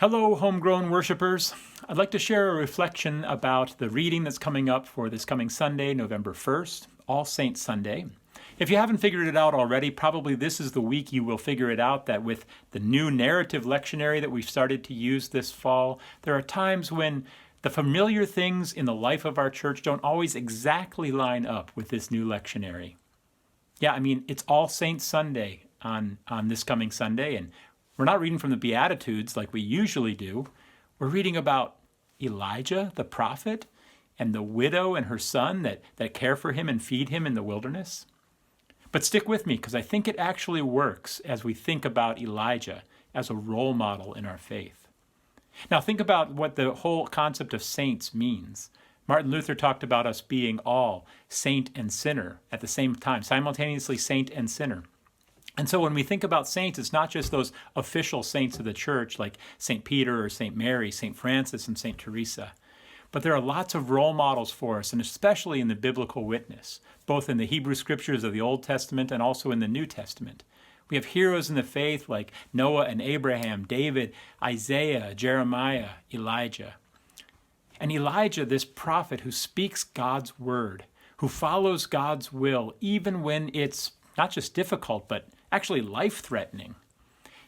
Hello, homegrown worshipers. I'd like to share a reflection about the reading that's coming up for this coming Sunday, November 1st, All Saints Sunday. If you haven't figured it out already, probably this is the week you will figure it out, that with the new narrative lectionary that we've started to use this fall, there are times when the familiar things in the life of our church don't always exactly line up with this new lectionary. Yeah, it's All Saints Sunday on this coming Sunday, and we're not reading from the Beatitudes like we usually do. We're reading about Elijah, the prophet, and the widow and her son that care for him and feed him in the wilderness. But stick with me, because I think it actually works as we think about Elijah as a role model in our faith. Now think about what the whole concept of saints means. Martin Luther talked about us being all saint and sinner at the same time, simultaneously saint and sinner. And so when we think about saints, it's not just those official saints of the church like St. Peter or St. Mary, St. Francis, and St. Teresa. But there are lots of role models for us, and especially in the biblical witness, both in the Hebrew scriptures of the Old Testament and also in the New Testament. We have heroes in the faith like Noah and Abraham, David, Isaiah, Jeremiah, Elijah. And Elijah, this prophet who speaks God's word, who follows God's will, even when it's not just difficult, but actually life-threatening.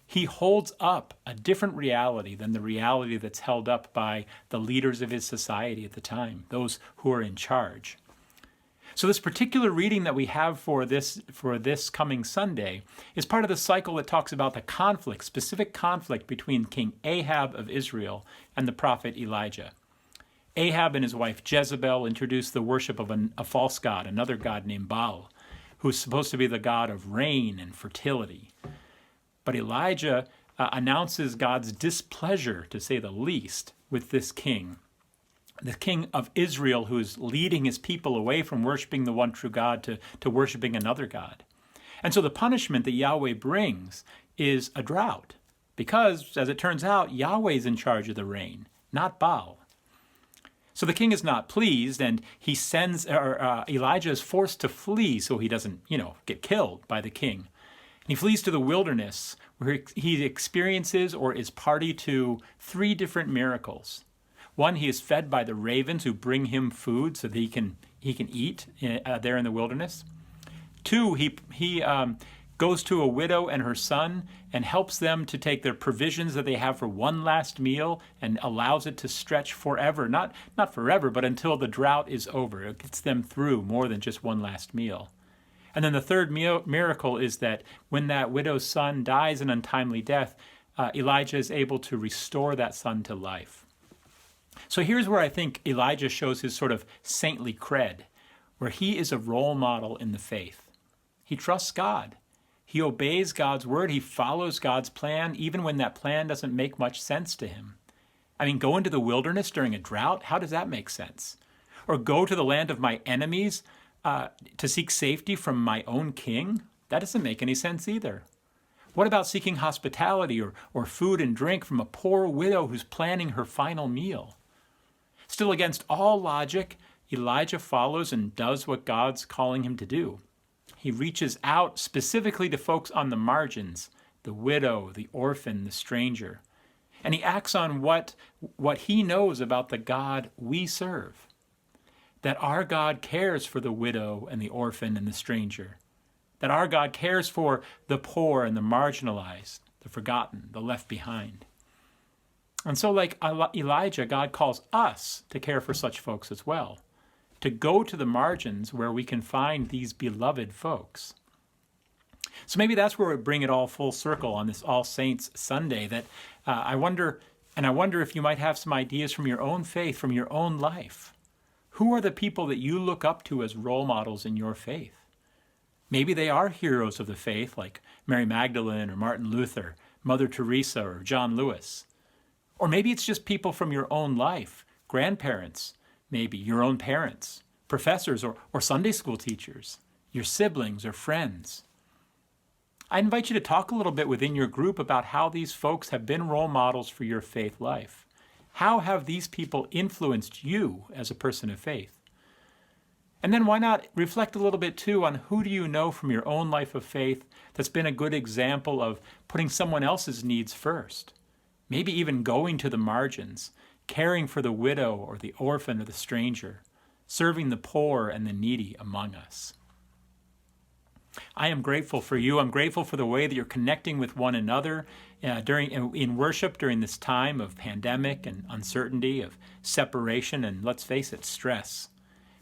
He holds up a different reality than the reality that's held up by the leaders of his society at the time, those who are in charge. So this particular reading that we have for this coming Sunday is part of the cycle that talks about the conflict, specific conflict between King Ahab of Israel and the prophet Elijah. Ahab and his wife Jezebel introduced the worship of a false god, another god named Baal, who's supposed to be the god of rain and fertility. But Elijah announces God's displeasure, to say the least, with this king, the king of Israel, who is leading his people away from worshiping the one true God to worshiping another god. And so the punishment that Yahweh brings is a drought, because, as it turns out, Yahweh's in charge of the rain, not Baal. So the king is not pleased, and he sends, Elijah is forced to flee so he doesn't, get killed by the king. And he flees to the wilderness, where he experiences or is party to 3 different miracles. One, he is fed by the ravens who bring him food so that he can eat there in the wilderness. 2, he goes to a widow and her son and helps them to take their provisions that they have for one last meal and allows it to stretch forever. Not forever, but until the drought is over. It gets them through more than just one last meal. And then the third miracle is that when that widow's son dies an untimely death, Elijah is able to restore that son to life. So here's where I think Elijah shows his sort of saintly cred, where he is a role model in the faith. He trusts God. He obeys God's word. He follows God's plan, even when that plan doesn't make much sense to him. Go into the wilderness during a drought? How does that make sense? Or go to the land of my enemies to seek safety from my own king? That doesn't make any sense either. What about seeking hospitality or food and drink from a poor widow who's planning her final meal? Still, against all logic, Elijah follows and does what God's calling him to do. He reaches out specifically to folks on the margins, the widow, the orphan, the stranger. And he acts on what he knows about the God we serve. That our God cares for the widow and the orphan and the stranger. That our God cares for the poor and the marginalized, the forgotten, the left behind. And so like Elijah, God calls us to care for such folks as well. To go to the margins where we can find these beloved folks. So maybe that's where we bring it all full circle on this All Saints Sunday, that I wonder if you might have some ideas from your own faith, from your own life. Who are the people that you look up to as role models in your faith? Maybe they are heroes of the faith, like Mary Magdalene or Martin Luther, Mother Teresa or John Lewis. Or maybe it's just people from your own life, grandparents, maybe your own parents, professors or Sunday school teachers, your siblings or friends. I invite you to talk a little bit within your group about how these folks have been role models for your faith life. How have these people influenced you as a person of faith? And then why not reflect a little bit too on who do you know from your own life of faith that's been a good example of putting someone else's needs first? maybe even going to the margins, caring for the widow or the orphan or the stranger, serving the poor and the needy among us. I am grateful for you. I'm grateful for the way that you're connecting with one another in worship during this time of pandemic and uncertainty, of separation, and let's face it, stress.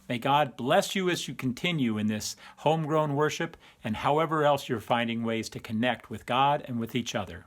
May God bless you as you continue in this homegrown worship and however else you're finding ways to connect with God and with each other.